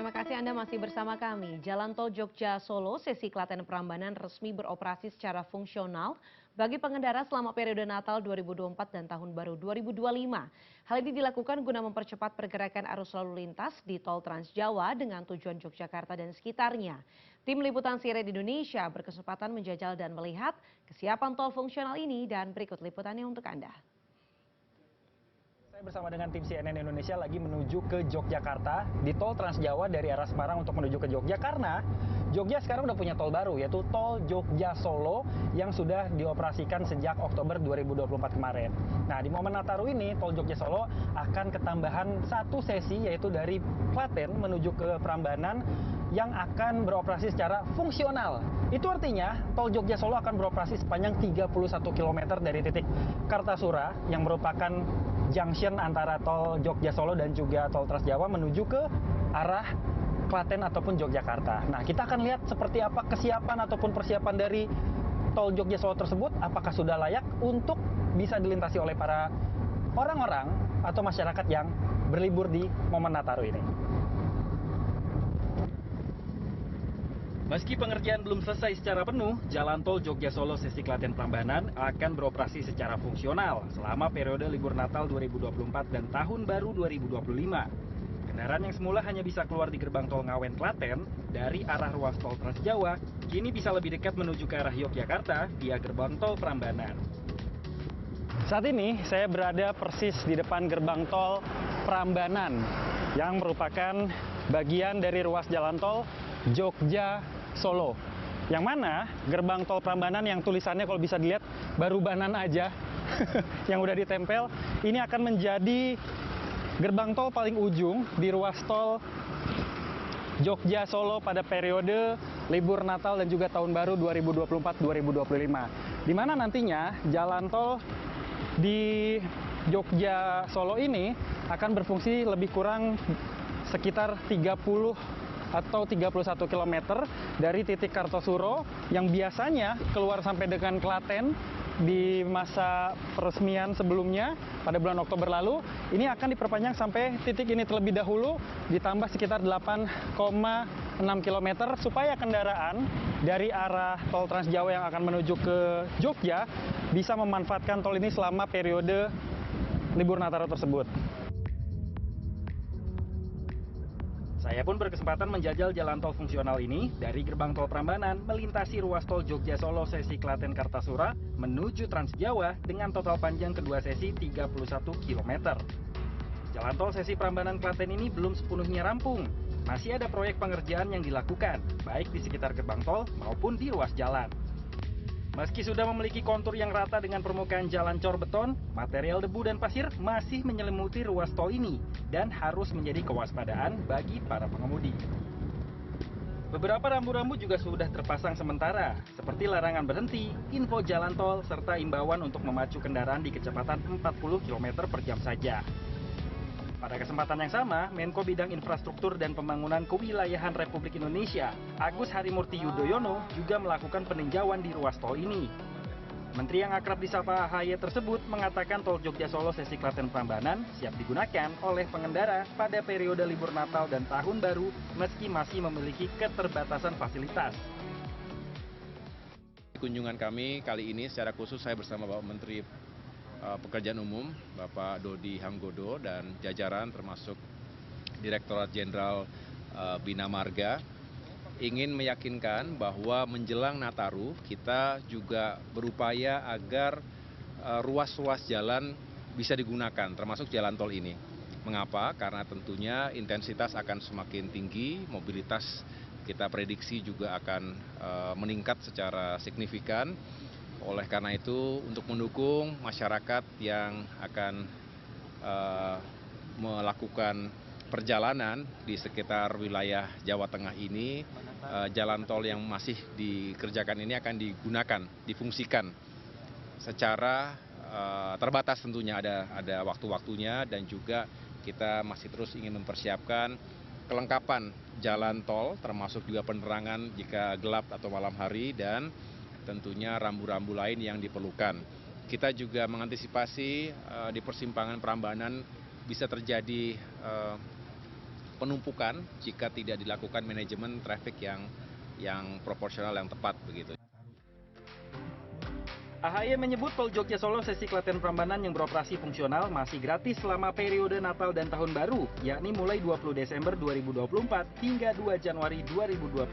terima kasih Anda masih bersama kami. Jalan Tol Jogja Solo sesi Klaten Prambanan resmi beroperasi secara fungsional bagi pengendara selama periode Natal 2024 dan Tahun Baru 2025. Hal ini dilakukan guna mempercepat pergerakan arus lalu lintas di Tol Trans Jawa dengan tujuan Yogyakarta dan sekitarnya. Tim Liputan CNN Indonesia berkesempatan menjajal dan melihat kesiapan tol fungsional ini dan berikut liputannya untuk Anda. Saya bersama dengan tim CNN Indonesia lagi menuju ke Yogyakarta di tol Trans Jawa dari arah Semarang untuk menuju ke Jogja karena Jogja sekarang udah punya tol baru yaitu tol Jogja Solo yang sudah dioperasikan sejak Oktober 2024 kemarin. Nah di momen Nataru ini tol Jogja Solo akan ketambahan satu sesi yaitu dari Klaten menuju ke Prambanan yang akan beroperasi secara fungsional. Itu artinya tol Jogja Solo akan beroperasi sepanjang 31 km dari titik Kartasura yang merupakan junction antara tol Jogja Solo dan juga tol Trans Jawa menuju ke arah Klaten ataupun Yogyakarta. Nah, kita akan lihat seperti apa kesiapan ataupun persiapan dari tol Jogja Solo tersebut, apakah sudah layak untuk bisa dilintasi oleh para orang-orang atau masyarakat yang berlibur di momen Nataru ini. Meski pengerjaan belum selesai secara penuh, jalan tol Jogja Solo sesi Klaten Prambanan akan beroperasi secara fungsional selama periode libur Natal 2024 dan Tahun Baru 2025. Kendaraan yang semula hanya bisa keluar di gerbang tol Ngawen Klaten dari arah ruas tol Trans Jawa, kini bisa lebih dekat menuju ke arah Yogyakarta via gerbang tol Prambanan. Saat ini saya berada persis di depan gerbang tol Prambanan yang merupakan bagian dari ruas jalan tol Jogja Solo, yang mana gerbang tol Prambanan yang tulisannya kalau bisa dilihat baru banan aja yang udah ditempel, ini akan menjadi gerbang tol paling ujung di ruas tol Jogja Solo pada periode libur Natal dan juga Tahun Baru 2024-2025, di mana nantinya jalan tol di Jogja Solo ini akan berfungsi lebih kurang sekitar 30 atau 31 km dari titik Kartosuro yang biasanya keluar sampai dengan Klaten di masa peresmian sebelumnya pada bulan Oktober lalu. Ini akan diperpanjang sampai titik ini terlebih dahulu, ditambah sekitar 8,6 km supaya kendaraan dari arah tol Trans Jawa yang akan menuju ke Jogja bisa memanfaatkan tol ini selama periode libur Nataru tersebut. Saya pun berkesempatan menjajal jalan tol fungsional ini dari gerbang tol Prambanan melintasi ruas tol Jogja Solo sesi Klaten Kartasura menuju Trans Jawa dengan total panjang kedua sesi 31 km. Jalan tol sesi Prambanan Klaten ini belum sepenuhnya rampung. Masih ada proyek pengerjaan yang dilakukan, baik di sekitar gerbang tol maupun di ruas jalan. Meski sudah memiliki kontur yang rata dengan permukaan jalan cor beton, material debu dan pasir masih menyelimuti ruas tol ini dan harus menjadi kewaspadaan bagi para pengemudi. Beberapa rambu-rambu juga sudah terpasang sementara, seperti larangan berhenti, info jalan tol, serta imbauan untuk memacu kendaraan di kecepatan 40 km per jam saja. Pada kesempatan yang sama, Menko Bidang Infrastruktur dan Pembangunan Kewilayahan Republik Indonesia, Agus Harimurti Yudhoyono, juga melakukan peninjauan di ruas tol ini. Menteri yang akrab disapa AHY tersebut mengatakan tol Jogja Solo sesi Klaten Prambanan siap digunakan oleh pengendara pada periode libur Natal dan Tahun Baru meski masih memiliki keterbatasan fasilitas. Kunjungan kami kali ini secara khusus saya bersama Bapak Menteri Pekerjaan Umum, Bapak Dodi Hanggodo dan jajaran termasuk Direktorat Jenderal Bina Marga ingin meyakinkan bahwa menjelang Nataru kita juga berupaya agar ruas-ruas jalan bisa digunakan termasuk jalan tol ini. Mengapa? Karena tentunya intensitas akan semakin tinggi, mobilitas kita prediksi juga akan meningkat secara signifikan. Oleh karena itu, untuk mendukung masyarakat yang akan melakukan perjalanan di sekitar wilayah Jawa Tengah ini, jalan tol yang masih dikerjakan ini akan digunakan, difungsikan secara terbatas tentunya, ada waktu-waktunya, dan juga kita masih terus ingin mempersiapkan kelengkapan jalan tol, termasuk juga penerangan jika gelap atau malam hari, dan tentunya rambu-rambu lain yang diperlukan. Kita juga mengantisipasi di persimpangan Prambanan bisa terjadi penumpukan jika tidak dilakukan manajemen traffic yang proporsional, yang tepat begitu. AHY menyebut Tol Jogja Solo sesi Klaten Prambanan yang beroperasi fungsional masih gratis selama periode Natal dan Tahun Baru, yakni mulai 20 Desember 2024 hingga 2 Januari 2025.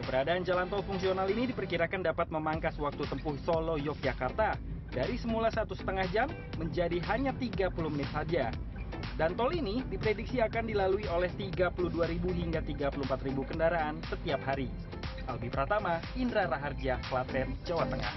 Keberadaan jalan tol fungsional ini diperkirakan dapat memangkas waktu tempuh Solo-Yogyakarta dari semula 1,5 jam menjadi hanya 30 menit saja. Dan tol ini diprediksi akan dilalui oleh 32.000 hingga 34.000 kendaraan setiap hari. Albi Pratama, Indra Raharja, Klaten, Jawa Tengah.